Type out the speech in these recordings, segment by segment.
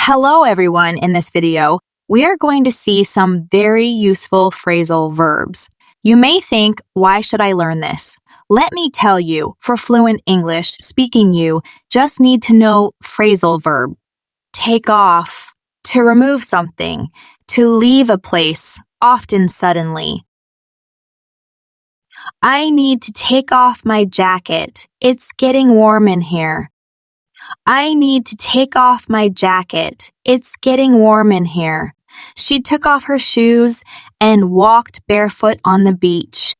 Hello everyone, in this video, we are going to see some very useful phrasal verbs. You may think, why should I learn this? Let me tell you, for fluent English speaking you just need to know phrasal verb. Take off, to remove something, to leave a place, often suddenly. I need to take off my jacket. It's getting warm in here. I need to take off my jacket. It's getting warm in here. She took off her shoes and walked barefoot on the beach.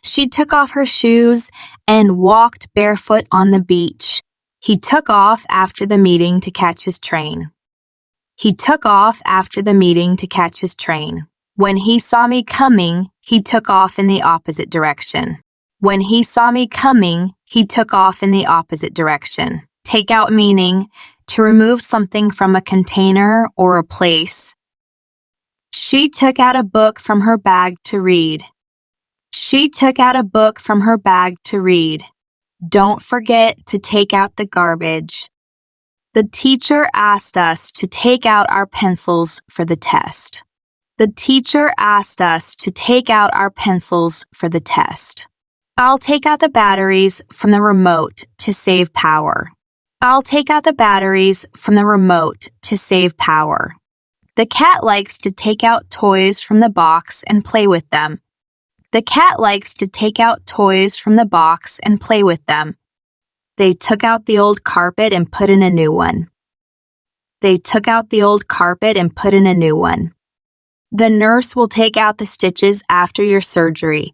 She took off her shoes and walked barefoot on the beach. He took off after the meeting to catch his train. He took off after the meeting to catch his train. When he saw me coming, he took off in the opposite direction. When he saw me coming, he took off in the opposite direction. Take out meaning to remove something from a container or a place. She took out a book from her bag to read. She took out a book from her bag to read. Don't forget to take out the garbage. The teacher asked us to take out our pencils for the test. The teacher asked us to take out our pencils for the test. I'll take out the batteries from the remote to save power. I'll take out the batteries from the remote to save power. The cat likes to take out toys from the box and play with them. The cat likes to take out toys from the box and play with them. They took out the old carpet and put in a new one. They took out the old carpet and put in a new one. The nurse will take out the stitches after your surgery.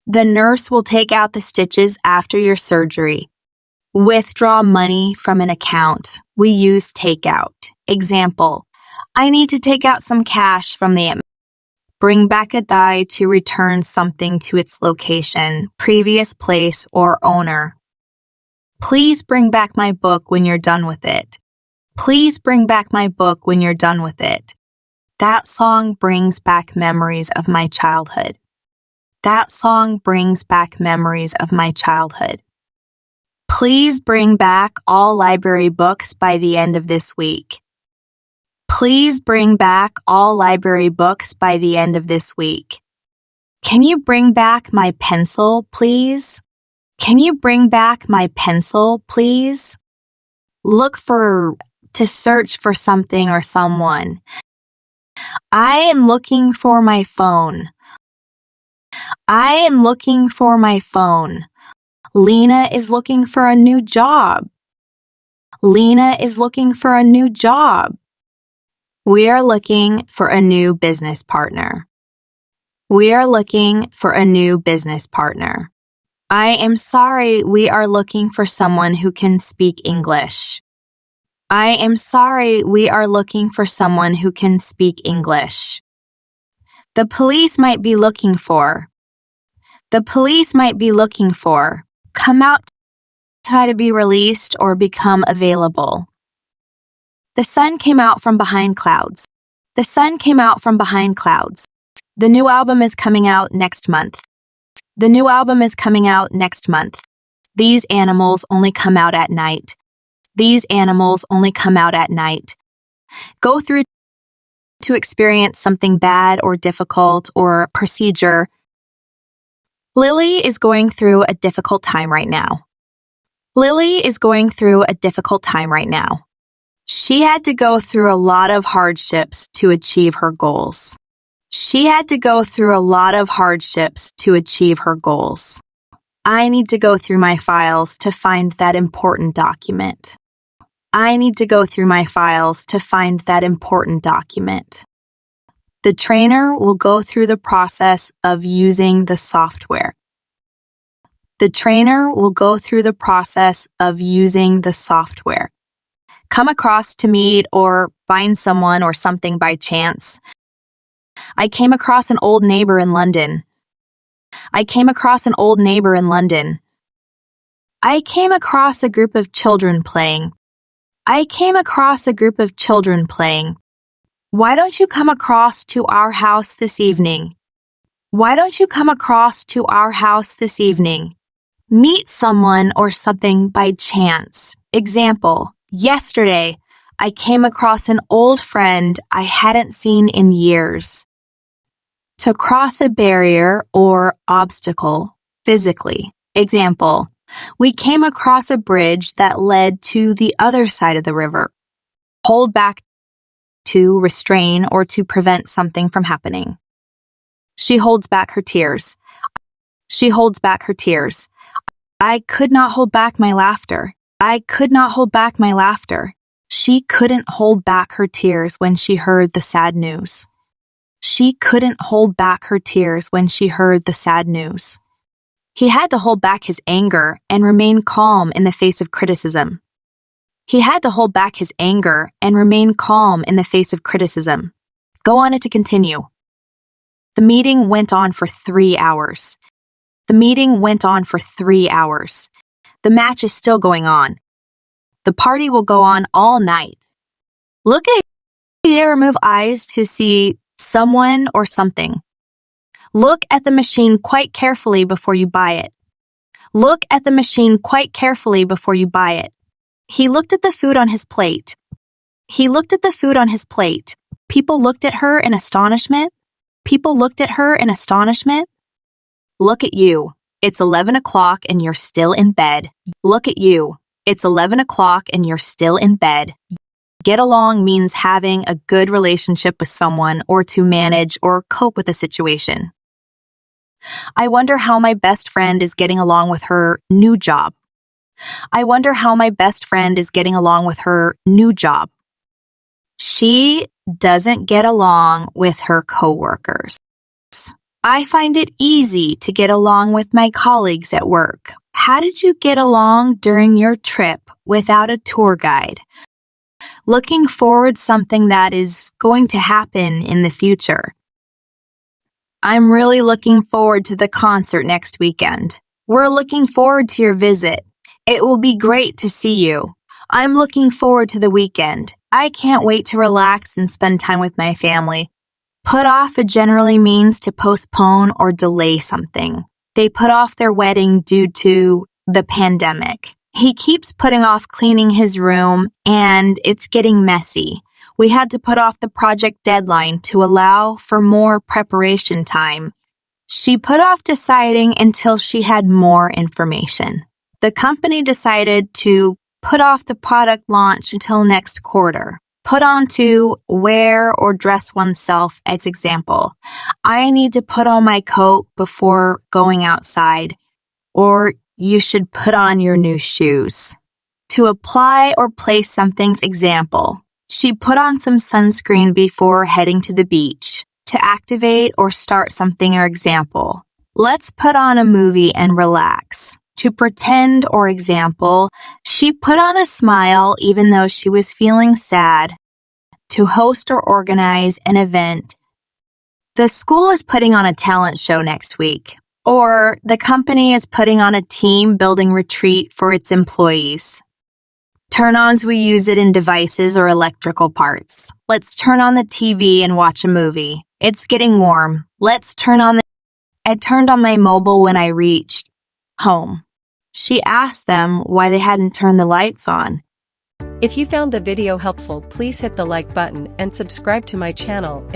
The nurse will take out the stitches after your surgery. Withdraw money from an account. We use take out. Example, I need to take out some cash from the Bring back a die to return something to its location, previous place, or owner. Please bring back my book when you're done with it. Please bring back my book when you're done with it. That song brings back memories of my childhood. That song brings back memories of my childhood. Please bring back all library books by the end of this week. Please bring back all library books by the end of this week. Can you bring back my pencil, please? Can you bring back my pencil, please? To search for something or someone. I am looking for my phone. I am looking for my phone. Lena is looking for a new job. Lena is looking for a new job. We are looking for a new business partner. We are looking for a new business partner. I am sorry, we are looking for someone who can speak English. I am sorry, we are looking for someone who can speak English. The police might be looking for. The police might be looking for. Come out, try to be released or become available. The sun came out from behind clouds. The sun came out from behind clouds. The new album is coming out next month. The new album is coming out next month. These animals only come out at night. These animals only come out at night. Go through to experience something bad or difficult or procedure. Lily is going through a difficult time right now. Lily is going through a difficult time right now. She had to go through a lot of hardships to achieve her goals. She had to go through a lot of hardships to achieve her goals. I need to go through my files to find that important document. I need to go through my files to find that important document. The trainer will go through the process of using the software. The trainer will go through the process of using the software. Come across to meet or find someone or something by chance. I came across an old neighbor in London. I came across an old neighbor in London. I came across a group of children playing. I came across a group of children playing. Why don't you come across to our house this evening? Why don't you come across to our house this evening? Meet someone or something by chance. Example, yesterday, I came across an old friend I hadn't seen in years. To cross a barrier or obstacle physically. Example, we came across a bridge that led to the other side of the river. Hold back, to restrain or to prevent something from happening. She holds back her tears. She holds back her tears. I could not hold back my laughter. I could not hold back my laughter. She couldn't hold back her tears when she heard the sad news. She couldn't hold back her tears when she heard the sad news. He had to hold back his anger and remain calm in the face of criticism. He had to hold back his anger and remain calm in the face of criticism. Go on it to continue. The meeting went on for 3 hours. The meeting went on for 3 hours. The match is still going on. The party will go on all night. Look at it. Remove eyes to see someone or something. Look at the machine quite carefully before you buy it. Look at the machine quite carefully before you buy it. He looked at the food on his plate. He looked at the food on his plate. People looked at her in astonishment. People looked at her in astonishment. Look at you. It's 11 o'clock and you're still in bed. Look at you. It's 11 o'clock and you're still in bed. Get along means having a good relationship with someone or to manage or cope with a situation. I wonder how my best friend is getting along with her new job. I wonder how my best friend is getting along with her new job. She doesn't get along with her coworkers. I find it easy to get along with my colleagues at work. How did you get along during your trip without a tour guide? Looking forward to something that is going to happen in the future. I'm really looking forward to the concert next weekend. We're looking forward to your visit. It will be great to see you. I'm looking forward to the weekend. I can't wait to relax and spend time with my family. Put off generally means to postpone or delay something. They put off their wedding due to the pandemic. He keeps putting off cleaning his room, and it's getting messy. We had to put off the project deadline to allow for more preparation time. She put off deciding until she had more information. The company decided to put off the product launch until next quarter. Put on to wear or dress oneself as example. I need to put on my coat before going outside. Or you should put on your new shoes. To apply or place something's example. She put on some sunscreen before heading to the beach. To activate or start something or example. Let's put on a movie and relax. To pretend or example, she put on a smile even though she was feeling sad. To host or organize an event. The school is putting on a talent show next week. Or the company is putting on a team building retreat for its employees. Turn-ons, we use it in devices or electrical parts. Let's turn on the TV and watch a movie. It's getting warm. Let's turn on the... I turned on my mobile when I reached home. She asked them why they hadn't turned the lights on. If you found the video helpful, please hit the like button and subscribe to my channel.